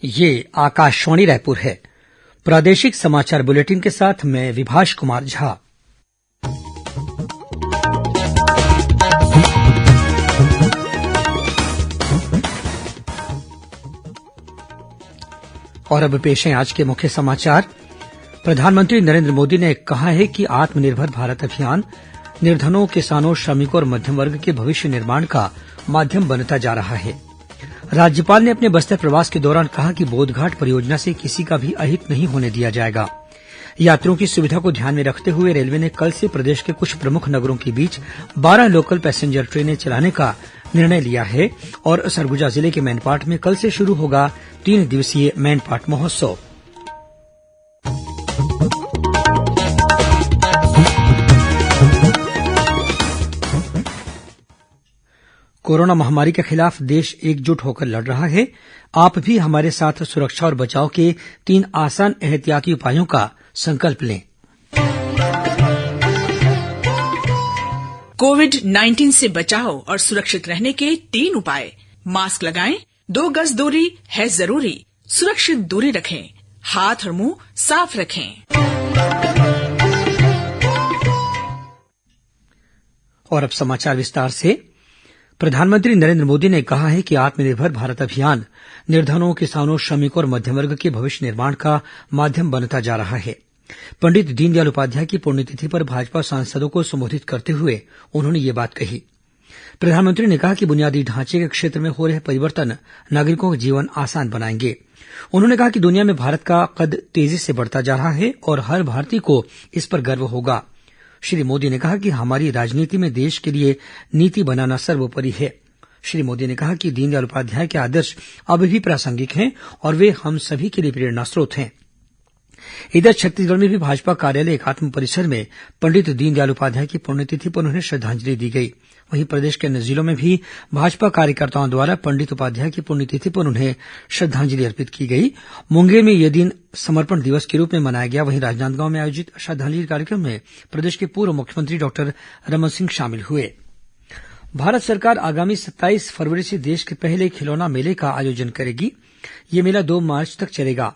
ये आकाशवाणी रायपुर है। प्रादेशिक समाचार बुलेटिन के साथ मैं विभाष कुमार झा। और अब पेश है आज के मुख्य समाचार। प्रधानमंत्री नरेंद्र मोदी ने कहा है कि आत्मनिर्भर भारत अभियान निर्धनों, किसानों, श्रमिकों और मध्यम वर्ग के भविष्य निर्माण का माध्यम बनता जा रहा है। राज्यपाल ने अपने बस्तर प्रवास के दौरान कहा कि बोधघाट परियोजना से किसी का भी अहित नहीं होने दिया जाएगा। यात्रियों की सुविधा को ध्यान में रखते हुए रेलवे ने कल से प्रदेश के कुछ प्रमुख नगरों के बीच 12 लोकल पैसेंजर ट्रेनें चलाने का निर्णय लिया है और सरगुजा जिले के मैनपाट में कल से शुरू होगा 3 दिवसीय मैनपाट महोत्सव। कोरोना महामारी के खिलाफ देश एकजुट होकर लड़ रहा है। आप भी हमारे साथ सुरक्षा और बचाव के 3 आसान एहतियाती उपायों का संकल्प लें। कोविड-19 से बचाव और सुरक्षित रहने के 3 उपाय। मास्क लगाएं, 2 गज दूरी है जरूरी, सुरक्षित दूरी रखें, हाथ और मुंह साफ रखें। और अब समाचार विस्तार से। प्रधानमंत्री नरेंद्र मोदी ने कहा है कि आत्मनिर्भर भारत अभियान निर्धनों, किसानों, श्रमिकों और मध्यम वर्ग के भविष्य निर्माण का माध्यम बनता जा रहा है। पंडित दीनदयाल उपाध्याय की पुण्यतिथि पर भाजपा सांसदों को संबोधित करते हुए उन्होंने ये बात कही। प्रधानमंत्री ने कहा कि बुनियादी ढांचे के क्षेत्र में हो रहे परिवर्तन नागरिकों का जीवन आसान बनाएंगे। उन्होंने कहा कि दुनिया में भारत का कद तेजी से बढ़ता जा रहा है और हर भारतीय को इस पर गर्व होगा। श्री मोदी ने कहा कि हमारी राजनीति में देश के लिए नीति बनाना सर्वोपरि है। श्री मोदी ने कहा कि दीनदयाल उपाध्याय के आदर्श अब भी प्रासंगिक हैं और वे हम सभी के लिए प्रेरणा स्रोत हैं। इधर छत्तीसगढ़ में भी भाजपा कार्यालय एकात्म परिसर में पंडित दीनदयाल उपाध्याय की पुण्यतिथि पर उन्हें श्रद्धांजलि दी गई। वहीं प्रदेश के अन्य जिलों में भी भाजपा कार्यकर्ताओं द्वारा पंडित उपाध्याय की पुण्यतिथि पर उन्हें श्रद्धांजलि अर्पित की गई। मुंगेर में यह दिन समर्पण दिवस के रूप में मनाया गया। वहीं राजनांदगांव में आयोजित श्रद्धांजलि कार्यक्रम में प्रदेश के पूर्व मुख्यमंत्री डॉक्टर रमन सिंह शामिल हुए। भारत सरकार आगामी 27 फरवरी से देश के पहले खिलौना मेले का आयोजन करेगी। यह मेला 2 मार्च तक चलेगा।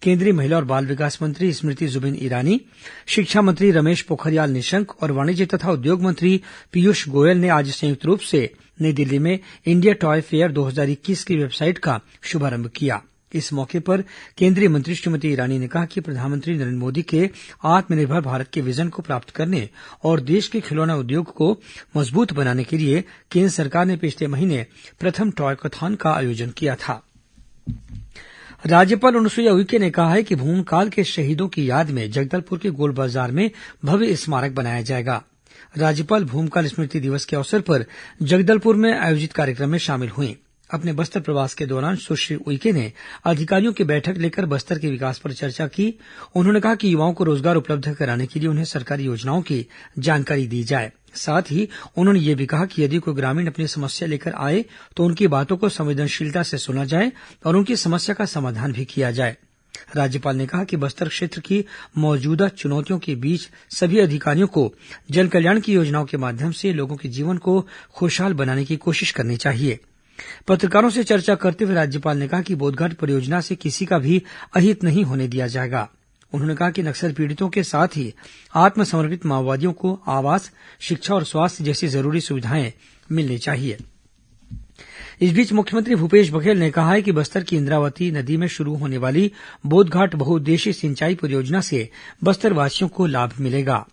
केंद्रीय महिला और बाल विकास मंत्री स्मृति जुबिन ईरानी, शिक्षा मंत्री रमेश पोखरियाल निशंक और वाणिज्य तथा उद्योग मंत्री पीयूष गोयल ने आज संयुक्त रूप से नई दिल्ली में इंडिया टॉय फेयर 2021 की वेबसाइट का शुभारंभ किया। इस मौके पर केंद्रीय मंत्री श्रीमती ईरानी ने कहा कि प्रधानमंत्री नरेंद्र मोदी के आत्मनिर्भर भारत के विजन को प्राप्त करने और देश के खिलौना उद्योग को मजबूत बनाने के लिए केंद्र सरकार ने पिछले महीने प्रथम टॉयकथॉन का आयोजन किया था। राज्यपाल अनुसुईया उइके ने कहा है कि भूमकाल के शहीदों की याद में जगदलपुर के गोल बाजार में भव्य स्मारक बनाया जाएगा। राज्यपाल भूमकाल स्मृति दिवस के अवसर पर जगदलपुर में आयोजित कार्यक्रम में शामिल हुई। अपने बस्तर प्रवास के दौरान सुश्री उइके ने अधिकारियों की बैठक लेकर बस्तर के विकास पर चर्चा की। उन्होंने कहा कि युवाओं को रोजगार उपलब्ध कराने के लिए उन्हें सरकारी योजनाओं की जानकारी दी जाए। साथ ही उन्होंने ये भी कहा कि यदि कोई ग्रामीण अपनी समस्या लेकर आए तो उनकी बातों को संवेदनशीलता से सुना जाए और उनकी समस्या का समाधान भी किया जाए। राज्यपाल ने कहा कि बस्तर क्षेत्र की मौजूदा चुनौतियों के बीच सभी अधिकारियों को जन कल्याण की योजनाओं के माध्यम से लोगों के जीवन को खुशहाल बनाने की कोशिश करनी चाहिए। पत्रकारों से चर्चा करते हुए राज्यपाल ने कहा कि बोधघाट परियोजना से किसी का भी अहित नहीं होने दिया जाएगा। उन्होंने कहा कि नक्सल पीड़ितों के साथ ही आत्मसमर्पित माओवादियों को आवास, शिक्षा और स्वास्थ्य जैसी जरूरी सुविधाएं मिलनी चाहिए। इस बीच मुख्यमंत्री भूपेश बघेल ने कहा है कि बस्तर की इंद्रावती नदी में शुरू होने वाली बोधघाट बहुउद्देशीय सिंचाई परियोजना से बस्तरवासियों को लाभ मिलेगा।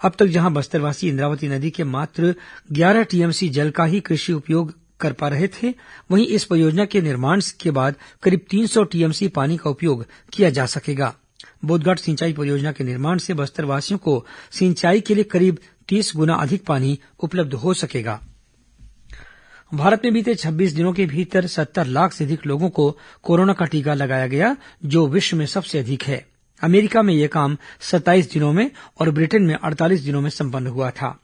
अब तक जहां बस्तरवासी इंद्रावती नदी के मात्र 11 टीएमसी जल का ही कृषि उपयोग कर पा रहे थे, वहीं इस परियोजना के निर्माण के बाद करीब 300 टीएमसी पानी का उपयोग किया जा सकेगा। बोधघाट सिंचाई परियोजना के निर्माण से बस्तरवासियों को सिंचाई के लिए करीब 30 गुना अधिक पानी उपलब्ध हो सकेगा। भारत में बीते 26 दिनों के भीतर 70 लाख से अधिक लोगों को कोरोना का टीका लगाया गया, जो विश्व में सबसे अधिक है। अमेरिका में यह काम 27 दिनों में और ब्रिटेन में 48 दिनों में संपन्न हुआ था।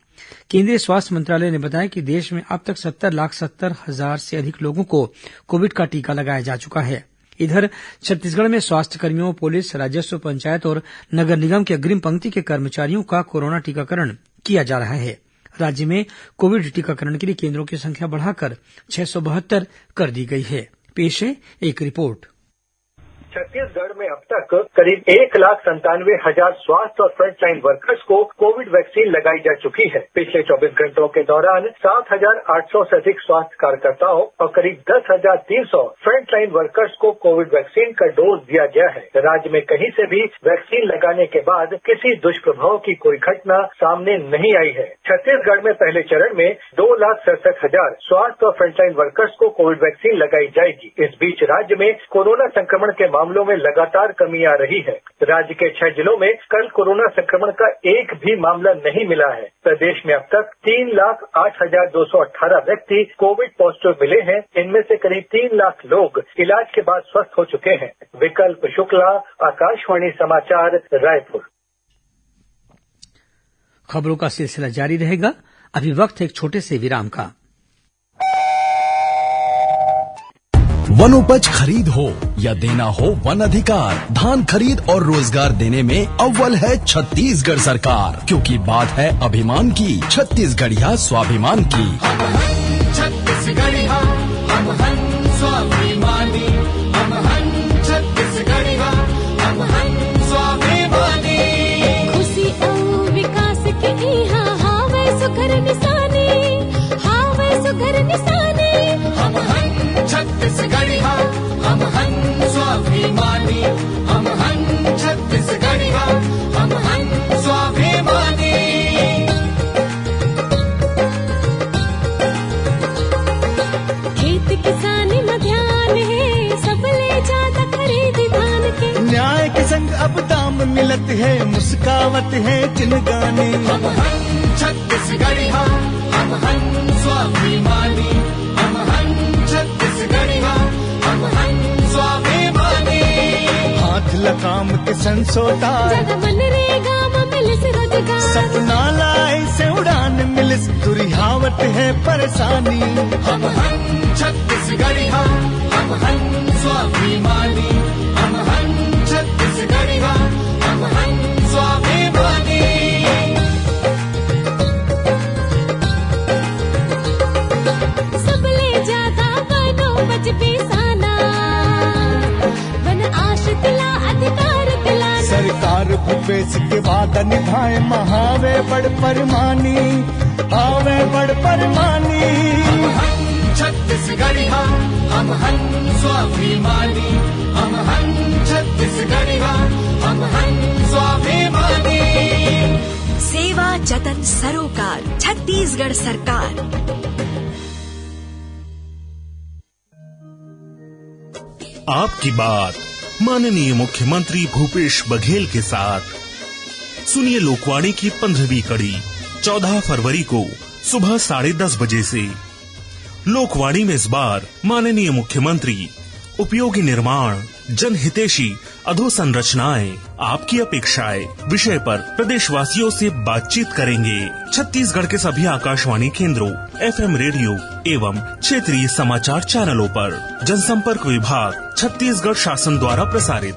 केंद्रीय स्वास्थ्य मंत्रालय ने बताया कि देश में अब तक 70,70,000 से अधिक लोगों को कोविड का टीका लगाया जा चुका है। इधर छत्तीसगढ़ में स्वास्थ्यकर्मियों, पुलिस, राजस्व, पंचायत और नगर निगम के अग्रिम पंक्ति के कर्मचारियों का कोरोना टीकाकरण किया जा रहा है। राज्य में कोविड टीकाकरण के लिए केंद्रों की संख्या बढ़ाकर 672 कर दी गई है। पेश है एक रिपोर्ट। छत्तीसगढ़ में अब तक करीब 1,97,000 स्वास्थ्य और फ्रंटलाइन वर्कर्स को कोविड वैक्सीन लगाई जा चुकी है। पिछले 24 घंटों के दौरान 7,800 से अधिक स्वास्थ्य कार्यकर्ताओं और करीब 10,300 फ्रंटलाइन वर्कर्स को कोविड वैक्सीन का डोज दिया गया है। राज्य में कहीं से भी वैक्सीन लगाने के बाद किसी दुष्प्रभाव की कोई घटना सामने नहीं आई है। छत्तीसगढ़ में पहले चरण में 2,67,000 स्वास्थ्य और फ्रंटलाइन वर्कर्स को कोविड वैक्सीन लगाई जाएगी। इस बीच राज्य में कोरोना संक्रमण के मामलों में लगातार कमी आ रही है। राज्य के 6 जिलों में कल कोरोना संक्रमण का एक भी मामला नहीं मिला है। प्रदेश में अब तक 3,08,218 व्यक्ति कोविड पॉजिटिव मिले हैं। इनमें से करीब 3 लाख लोग इलाज के बाद स्वस्थ हो चुके हैं। विकल्प शुक्ला, आकाशवाणी समाचार, रायपुर। खबरों का सिलसिला जारी रहेगा। अभी वक्त है एक छोटे से विराम का। वनोपज खरीद हो या देना हो वन अधिकार, धान खरीद और रोजगार देने में अव्वल है छत्तीसगढ़ सरकार, क्योंकि बात है अभिमान की, छत्तीसगढ़िया स्वाभिमान की। छत्तीसगढ़िया हम हन स्वाभिमानी, हम हन छत्तीसगढ़िया हम हन स्वाभिमानी। खुशी और विकास के इहाँ हावे सुघर निशानी, हावे सुघर निशानी। हम हन छत्तीसगढ़िया हम हन स्वाभिमानी, हम हन छत्तीसगढ़िया हम हन स्वाभिमानी। खेत किसानी में ध्यान है, सबले ज्यादा खरीद धान के। न्याय के संग अब दाम मिलत है, मुस्कावत है जिनगानी। हम हन छत्तीसगढ़िया हम हन स्वाभिमानी, हम हन छत्तीसगढ़िया हम हन स्वाभिमानी। हाथ लगाम के संसोता जग मनरेगा में मिलिस रोजगार, सपना लाए से उड़ान मिलिस, दुरिहावत है परेशानी। हम हन छत्तीसगढ़िया हम हन स्वाभिमानी, हम हन छत्तीसगढ़िया हम हन स्वाभिमानी। सबले ज्यादा वनोपज बेसाना, वन आश दिला अधिकार दिलाना। सरकार भूपेश के वादा निभाए, महावे बड़ परमानी, आवे बड़ परमानी। हम हन छत्तीसगढ़िया हम हन स्वाभिमानी, हम हन छत्तीसगढ़िया हम हन स्वाभिमानी। सेवा जतन सरोकार, छत्तीसगढ़ सरकार। आपकी बात माननीय मुख्यमंत्री भूपेश बघेल के साथ सुनिए लोकवाणी की 15वीं कड़ी 14 फरवरी को सुबह 10:30 बजे से। लोकवाणी में इस बार माननीय मुख्यमंत्री उपयोगी निर्माण, जनहितैषी अधोसंरचनाएं, आपकी अपेक्षाएं विषय पर प्रदेशवासियों से बातचीत करेंगे। छत्तीसगढ़ के सभी आकाशवाणी केंद्रों, FM रेडियो एवं क्षेत्रीय समाचार चैनलों पर। जनसंपर्क विभाग, छत्तीसगढ़ शासन द्वारा प्रसारित।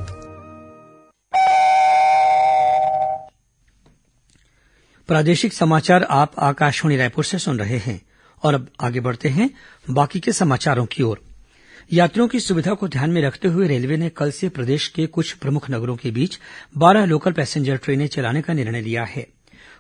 प्रादेशिक समाचार आप आकाशवाणी रायपुर से सुन रहे हैं और अब आगे बढ़ते हैं बाकी के समाचारों की ओर। यात्रियों की सुविधा को ध्यान में रखते हुए रेलवे ने कल से प्रदेश के कुछ प्रमुख नगरों के बीच 12 लोकल पैसेंजर ट्रेनें चलाने का निर्णय लिया है।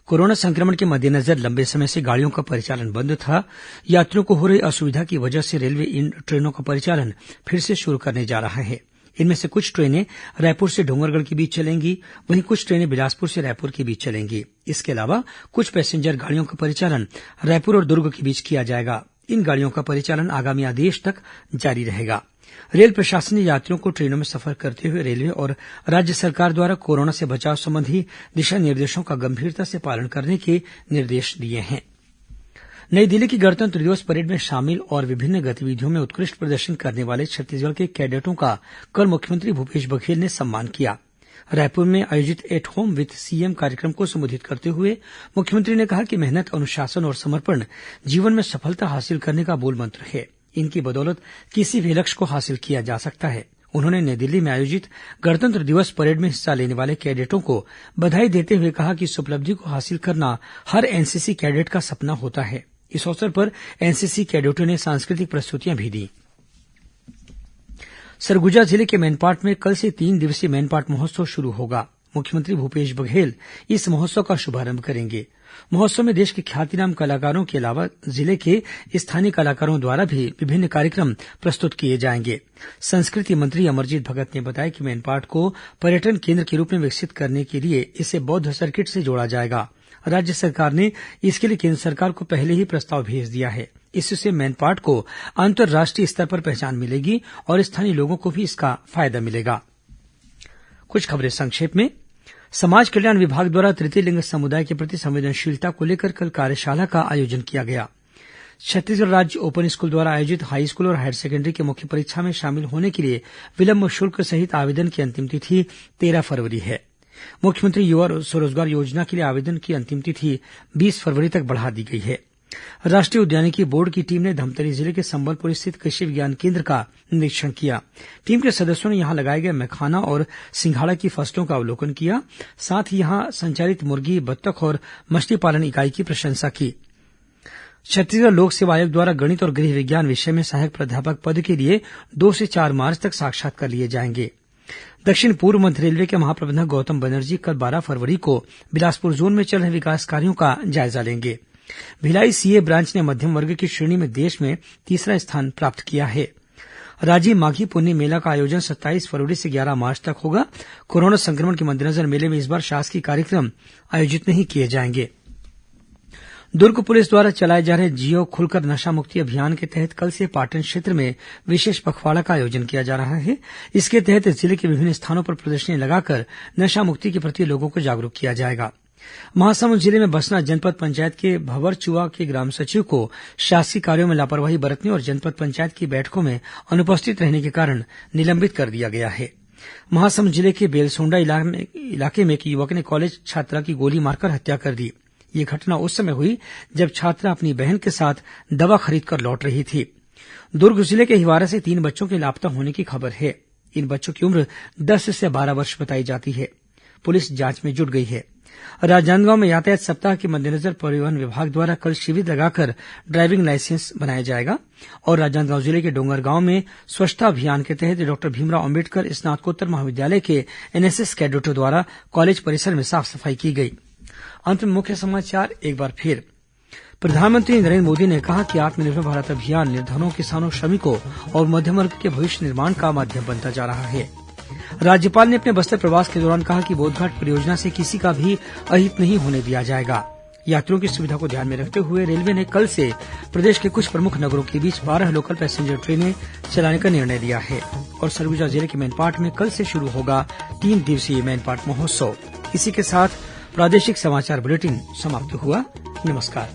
कोरोना संक्रमण के मद्देनजर लंबे समय से गाड़ियों का परिचालन बंद था। यात्रियों को हो रही असुविधा की वजह से रेलवे इन ट्रेनों का परिचालन फिर से शुरू करने जा रहा है। इनमें से कुछ ट्रेनें रायपुर से डोंगरगढ़ के बीच चलेंगी, वहीं कुछ ट्रेनें बिलासपुर से रायपुर के बीच चलेंगी। इसके अलावा कुछ पैसेंजर गाड़ियों का परिचालन रायपुर और दुर्ग के बीच किया जाएगा। इन गाड़ियों का परिचालन आगामी आदेश तक जारी रहेगा। रेल प्रशासन ने यात्रियों को ट्रेनों में सफर करते हुए रेलवे और राज्य सरकार द्वारा कोरोना से बचाव संबंधी दिशा निर्देशों का गंभीरता से पालन करने के निर्देश दिए हैं। नई दिल्ली की गणतंत्र दिवस परेड में शामिल और विभिन्न गतिविधियों में उत्कृष्ट प्रदर्शन करने वाले छत्तीसगढ़ के कैडेटों का कल मुख्यमंत्री भूपेश बघेल ने सम्मान किया। रायपुर में आयोजित एट होम विथ सीएम कार्यक्रम को संबोधित करते हुए मुख्यमंत्री ने कहा कि मेहनत, अनुशासन और समर्पण जीवन में सफलता हासिल करने का मूल मंत्र है। इनकी बदौलत किसी भी लक्ष्य को हासिल किया जा सकता है। उन्होंने नई दिल्ली में आयोजित गणतंत्र दिवस परेड में हिस्सा लेने वाले कैडेटों को बधाई देते हुए कहा कि इस उपलब्धि को हासिल करना हर एनसीसी कैडेट का सपना होता है। इस अवसर पर एनसीसी कैडेटों ने सांस्कृतिक प्रस्तुतियां भी दी। सरगुजा जिले के मैनपाट में कल से 3 दिवसीय मैनपाट महोत्सव शुरू होगा। मुख्यमंत्री भूपेश बघेल इस महोत्सव का शुभारंभ करेंगे। महोत्सव में देश के ख्यातिनाम कलाकारों के अलावा जिले के स्थानीय कलाकारों द्वारा भी विभिन्न कार्यक्रम प्रस्तुत किए जाएंगे। संस्कृति मंत्री अमरजीत भगत ने बताया कि मैनपाट को पर्यटन केंद्र के रूप में विकसित करने के लिए इसे बौद्ध सर्किट से जोड़ा जाएगा। राज्य सरकार ने इसके लिए केंद्र सरकार को पहले ही प्रस्ताव भेज दिया है। इससे मैनपाट को अंतर्राष्ट्रीय स्तर पर पहचान मिलेगी और स्थानीय लोगों को भी इसका फायदा मिलेगा। कुछ खबरें संक्षेप में। समाज कल्याण विभाग द्वारा तृतीय लिंग समुदाय के प्रति संवेदनशीलता को लेकर कल कार्यशाला का आयोजन किया गया। छत्तीसगढ़ राज्य ओपन स्कूल द्वारा आयोजित हाईस्कूल और हायर सेकेंडरी की मुख्य परीक्षा में शामिल होने के लिए विलंब शुल्क सहित आवेदन की अंतिम तिथि 13 फरवरी है। मुख्यमंत्री युवा स्वरोजगार योजना के लिए आवेदन की अंतिम तिथि 20 फरवरी तक बढ़ा दी गई है। राष्ट्रीय उद्यानिकी बोर्ड की टीम ने धमतरी जिले के संबलपुर स्थित कृषि विज्ञान केंद्र का निरीक्षण किया। टीम के सदस्यों ने यहां लगाए गए मखाना और सिंघाड़ा की फसलों का अवलोकन किया। साथ ही यहां संचालित मुर्गी, बत्तख और मछली पालन इकाई की प्रशंसा की। छत्तीसगढ़ लोक सेवा आयोग द्वारा गणित और गृह विज्ञान विषय में सहायक प्राध्यापक पद के लिए 2 से 4 मार्च तक साक्षात्कार लिए जाएंगे। दक्षिण पूर्व मध्य रेलवे के महाप्रबंधक गौतम बनर्जी कल 12 फरवरी को बिलासपुर जोन में चल रहे विकास कार्यों का जायजा लेंगे। भिलाई सीए ब्रांच ने मध्यम वर्ग की श्रेणी में देश में तीसरा स्थान प्राप्त किया है। राजिम माघी पुन्नी मेला का आयोजन 27 फरवरी से 11 मार्च तक होगा। कोरोना संक्रमण के मद्देनजर मेले में इस बार शासकीय कार्यक्रम आयोजित नहीं किए जाएंगे। दुर्ग पुलिस द्वारा चलाए जा रहे जियो खुलकर नशा मुक्ति अभियान के तहत कल से पाटन क्षेत्र में विशेष पखवाड़ा का आयोजन किया जा रहा है। इसके तहत जिले के विभिन्न स्थानों पर प्रदर्शनी लगाकर नशा मुक्ति के प्रति लोगों को जागरूक किया जाएगा। महासमुंद जिले में बसना जनपद पंचायत के भंवरचुआ के ग्राम सचिव को शासकीय कार्यों में लापरवाही बरतने और जनपद पंचायत की बैठकों में अनुपस्थित रहने के कारण निलंबित कर दिया गया है। महासमुंद जिले के बेलसोंडा इलाके में एक युवक ने कॉलेज छात्रा की गोली मारकर हत्या कर दी। यह घटना उस समय हुई जब छात्रा अपनी बहन के साथ दवा खरीदकर लौट रही थी। दुर्ग जिले के हिवारा से 3 बच्चों के लापता होने की खबर है। इन बच्चों की उम्र 10 से 12 वर्ष बताई जाती है। पुलिस जांच में जुट गई है। राजनांदगांव में यातायात सप्ताह के मद्देनजर परिवहन विभाग द्वारा कल शिविर लगाकर ड्राइविंग लाइसेंस बनाया जाएगा और राजनांदगांव जिले के डोंगरगांव में स्वच्छता अभियान के तहत डॉक्टर भीमराव अंबेडकर स्नातकोत्तर महाविद्यालय के एनएसएस कैडेटों द्वारा कॉलेज परिसर में साफ सफाई की गई। अंत में मुख्य समाचार एक बार फिर। प्रधानमंत्री नरेंद्र मोदी ने कहा कि आत्मनिर्भर भारत अभियान निर्धनों, किसानों, श्रमिकों और मध्यम वर्ग के भविष्य निर्माण का माध्यम बनता जा रहा है। राज्यपाल ने अपने बस्तर प्रवास के दौरान कहा कि बोधघाट परियोजना से किसी का भी अहित नहीं होने दिया जाएगा। यात्रियों की सुविधा को ध्यान में रखते हुए रेलवे ने कल से प्रदेश के कुछ प्रमुख नगरों के बीच 12 लोकल पैसेंजर ट्रेनें चलाने का निर्णय लिया है। और सरगुजा जिले के मैनपाट में कल से शुरू होगा 3 दिवसीय मैनपाट महोत्सव। इसी के साथ प्रादेशिक समाचार बुलेटिन समाप्त हुआ। नमस्कार।